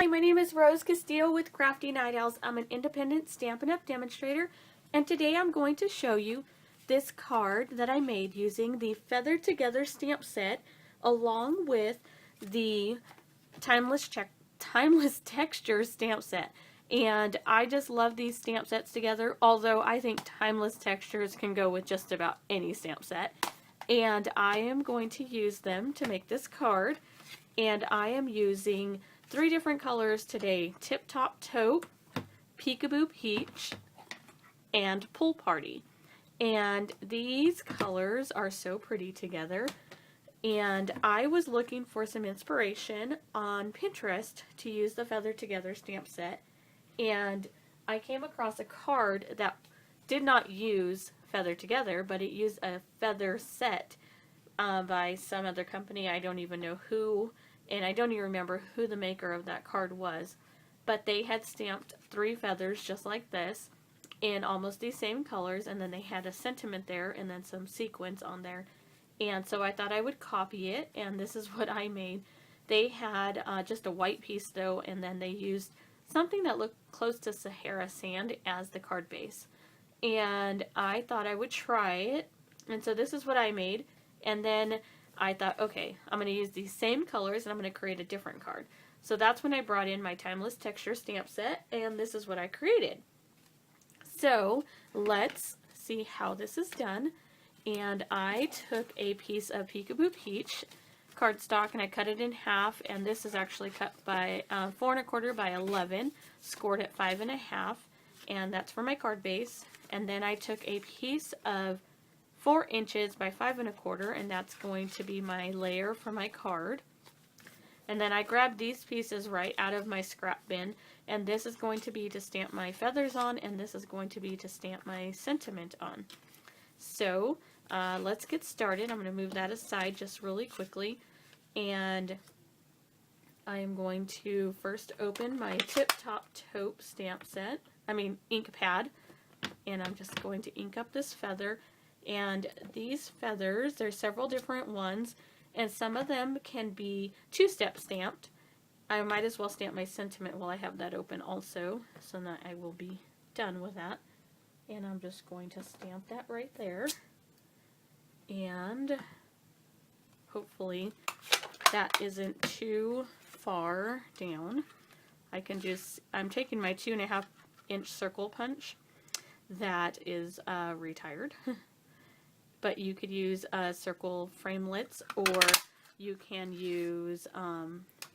Hi, my name is Rose Castillo with Crafty Night Owls. I'm an independent Stampin' Up! Demonstrator, and today I'm going to show you this card that I made using the Feather Together stamp set along with the Timeless Texture stamp set. And I just love these stamp sets together, although I think Timeless Textures can go with just about any stamp set. And I am going to use them to make this card, and I am using 3 different colors today: Tip Top Taupe, Peekaboo Peach, and Pool Party. And these colors are so pretty together. And I was looking for some inspiration on Pinterest to use the Feather Together stamp set. And I came across a card that did not use Feather Together, but it used a feather set by some other company. I don't even know who. And I don't even remember who the maker of that card was, but they had stamped 3 feathers just like this in almost these same colors, and then they had a sentiment there and then some sequins on there. And so I thought I would copy it, and this is what I made. They had just a white piece though, and then they used something that looked close to Sahara sand as the card base. And I thought I would try it, and so this is what I made. And then I thought, okay, I'm going to use these same colors and I'm going to create a different card. So that's when I brought in my Timeless Texture stamp set, and this is what I created. So let's see how this is done. And I took a piece of Peekaboo Peach cardstock and I cut it in half, and this is actually cut by 4 1/4 by 11, scored at 5 1/2, and that's for my card base. And then I took a piece of 4 inches by 5 1/4, and that's going to be my layer for my card. And then I grabbed these pieces right out of my scrap bin, and this is going to be to stamp my feathers on, and this is going to be to stamp my sentiment on. So let's get started. I'm going to move that aside just really quickly, and I am going to first open my Tip Top Taupe stamp set, ink pad, and I'm just going to ink up this feather. And these feathers, there's several different ones, and some of them can be 2-step stamped. I might as well stamp my sentiment while I have that open also, so that I will be done with that. And I'm just going to stamp that right there. And hopefully that isn't too far down. I'm taking my 2 1/2 inch circle punch that is retired. But you could use circle framelits, or you can use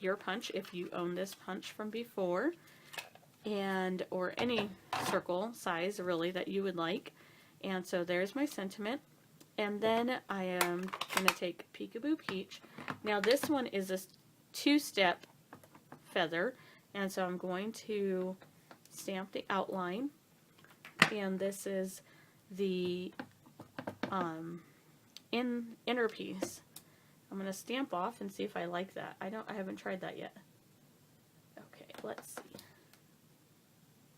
your punch if you own this punch from before, or any circle size really that you would like. And so there's my sentiment. And then I am going to take Peekaboo Peach. Now this one is a 2-step feather, and so I'm going to stamp the outline. And this is the inner piece. I'm going to stamp off and see if I like that. I haven't tried that yet. Okay, let's see.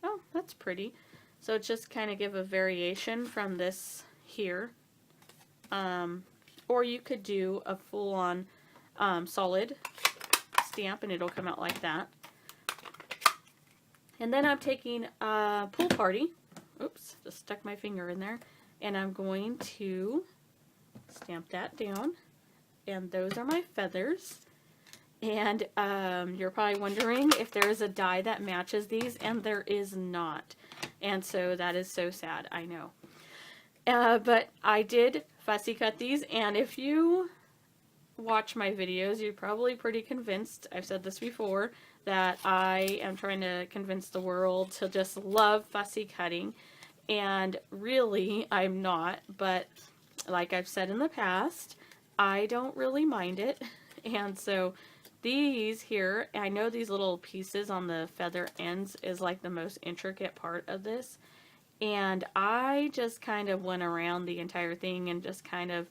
Oh, that's pretty. So it's just kind of give a variation from this here. Or you could do a full-on solid stamp and it'll come out like that. And then I'm taking Pool Party. Oops, just stuck my finger in there. And I'm going to stamp that down. And those are my feathers. And you're probably wondering if there is a die that matches these, and there is not. And so that is so sad, I know. But I did fussy cut these, and if you watch my videos, you're probably pretty convinced, I've said this before, that I am trying to convince the world to just love fussy cutting. And really, I'm not, but like I've said in the past, I don't really mind it. And so these here, I know these little pieces on the feather ends is like the most intricate part of this. And I just kind of went around the entire thing and just kind of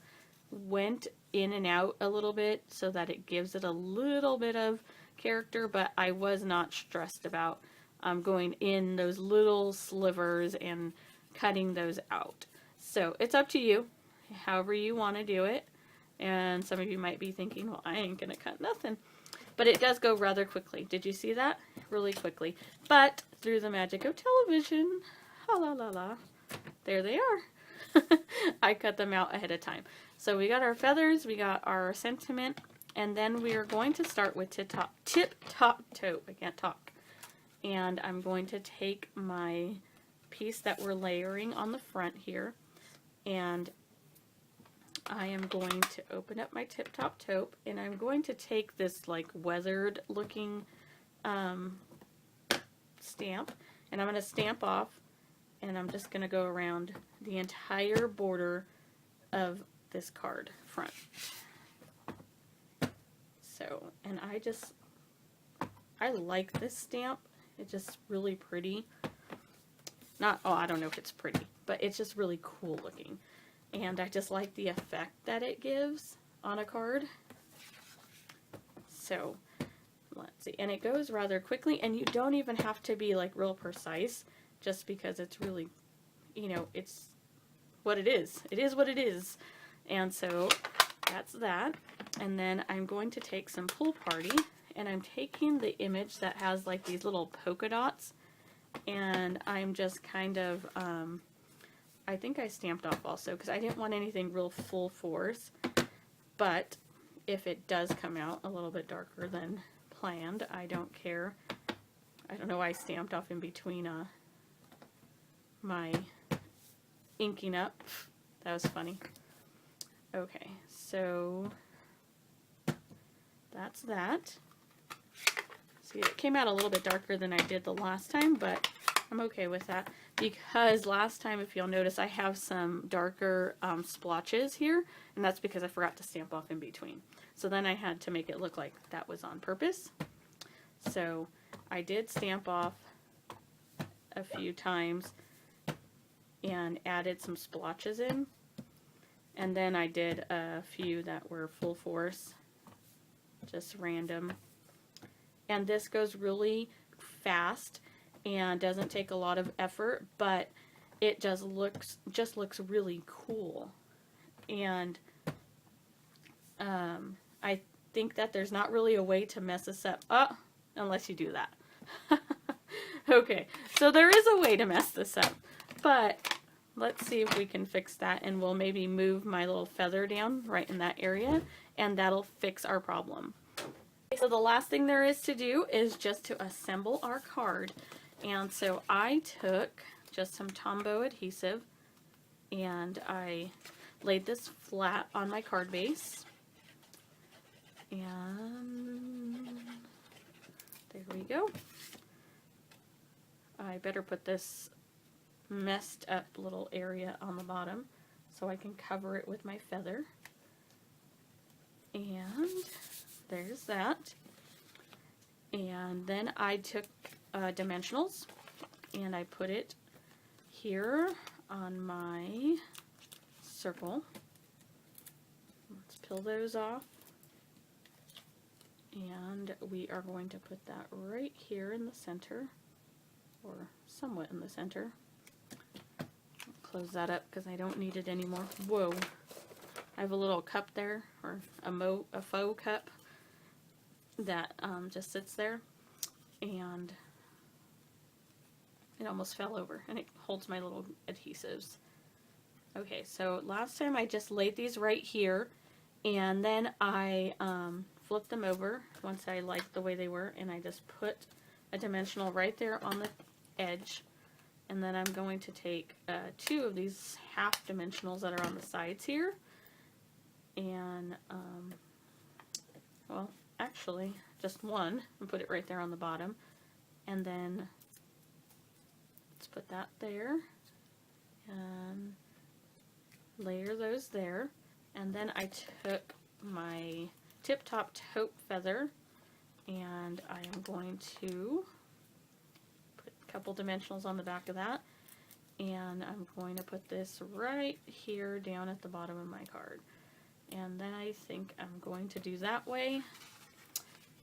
went in and out a little bit so that it gives it a little bit of character, but I was not stressed about going in those little slivers and cutting those out. So it's up to you, however you want to do it. And some of you might be thinking, well, I ain't gonna cut nothing. But it does go rather quickly. Did you see that? Really quickly. But through the magic of television, ha la la la, there they are. I cut them out ahead of time. So we got our feathers, we got our sentiment, and then we are going to start with tip top toe. I can't talk. And I'm going to take my piece that we're layering on the front here, and I am going to open up my tip top taupe, and I'm going to take this like weathered looking stamp, and I'm going to stamp off, and I'm just going to go around the entire border of this card front. So, and I like this stamp. It's just really pretty. I don't know if it's pretty, but it's just really cool looking. And I just like the effect that it gives on a card. So, let's see. And it goes rather quickly, and you don't even have to be like real precise, just because it's really, you know, it's what it is. It is what it is. And so, that's that. And then I'm going to take some Pool Party, and I'm taking the image that has like these little polka dots, and I'm just kind of, I think I stamped off also because I didn't want anything real full force, but if it does come out a little bit darker than planned, I don't care. I don't know why I stamped off in between my inking up. That was funny. Okay, so that's that. See, it came out a little bit darker than I did the last time, but I'm okay with that because last time, if you'll notice, I have some darker splotches here, and that's because I forgot to stamp off in between. So then I had to make it look like that was on purpose. So I did stamp off a few times and added some splotches in, and then I did a few that were full force, just random. And this goes really fast and doesn't take a lot of effort, but it just looks really cool. And I think that there's not really a way to mess this up unless you do that. Okay, so there is a way to mess this up, but let's see if we can fix that, and we'll maybe move my little feather down right in that area, and that'll fix our problem. So the last thing there is to do is just to assemble our card. And so I took just some Tombow adhesive, and I laid this flat on my card base. And there we go. I better put this messed up little area on the bottom so I can cover it with my feather. And there's that. And then I took dimensionals, and I put it here on my circle. Let's peel those off. And we are going to put that right here in the center, or somewhat in the center. I'll close that up because I don't need it anymore. Whoa. I have a little cup there, or a faux cup that just sits there, and it almost fell over, and it holds my little adhesives. Okay, so last time I just laid these right here, and then I flipped them over once I liked the way they were, and I just put a dimensional right there on the edge, and then I'm going to take 2 of these half dimensionals that are on the sides here, and well, actually just one, and put it right there on the bottom, and then let's put that there and layer those there. And then I took my tip top taupe feather, and I am going to put a couple dimensionals on the back of that, and I'm going to put this right here down at the bottom of my card. And then I think I'm going to do that way.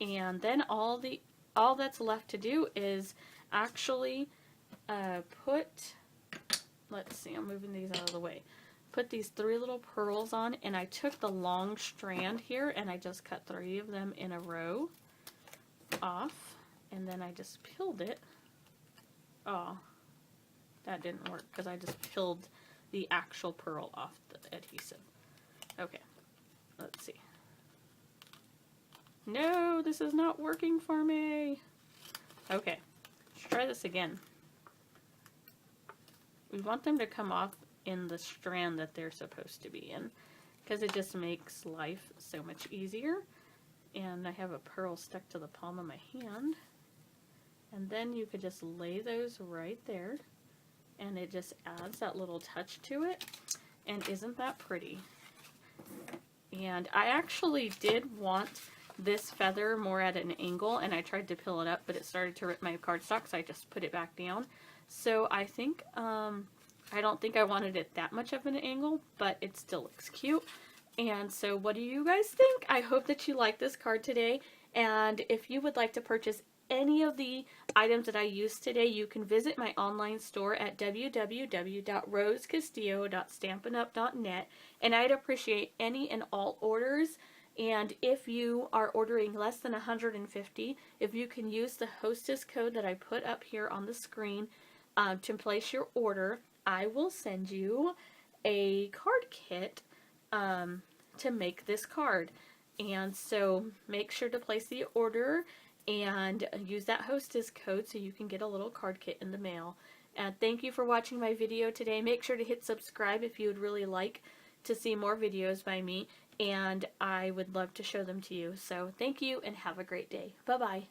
And then all that's left to do is actually put, let's see, I'm moving these out of the way. put these 3 little pearls on, and I took the long strand here and I just cut 3 of them in a row off, and then I just peeled it. Oh, that didn't work because I just peeled the actual pearl off the adhesive. Okay, let's see. No, this is not working for me. Okay, let's try this again. We want them to come off in the strand that they're supposed to be in, because it just makes life so much easier. And I have a pearl stuck to the palm of my hand. And then you could just lay those right there, and it just adds that little touch to it. And isn't that pretty? And I actually did want this feather more at an angle, and I tried to peel it up, but it started to rip my cardstock, so I just put it back down. So I think, I don't think I wanted it that much of an angle, but it still looks cute. And so what do you guys think? I hope that you like this card today, and if you would like to purchase any of the items that I used today, you can visit my online store at www.rosecastillo.stampinup.net, and I'd appreciate any and all orders. And if you are ordering less than 150, if you can use the hostess code that I put up here on the screen to place your order, I will send you a card kit to make this card. And so make sure to place the order and use that hostess code so you can get a little card kit in the mail. And thank you for watching my video today. Make sure to hit subscribe if you would really like to see more videos by me, and I would love to show them to you. So thank you and have a great day. Bye-bye.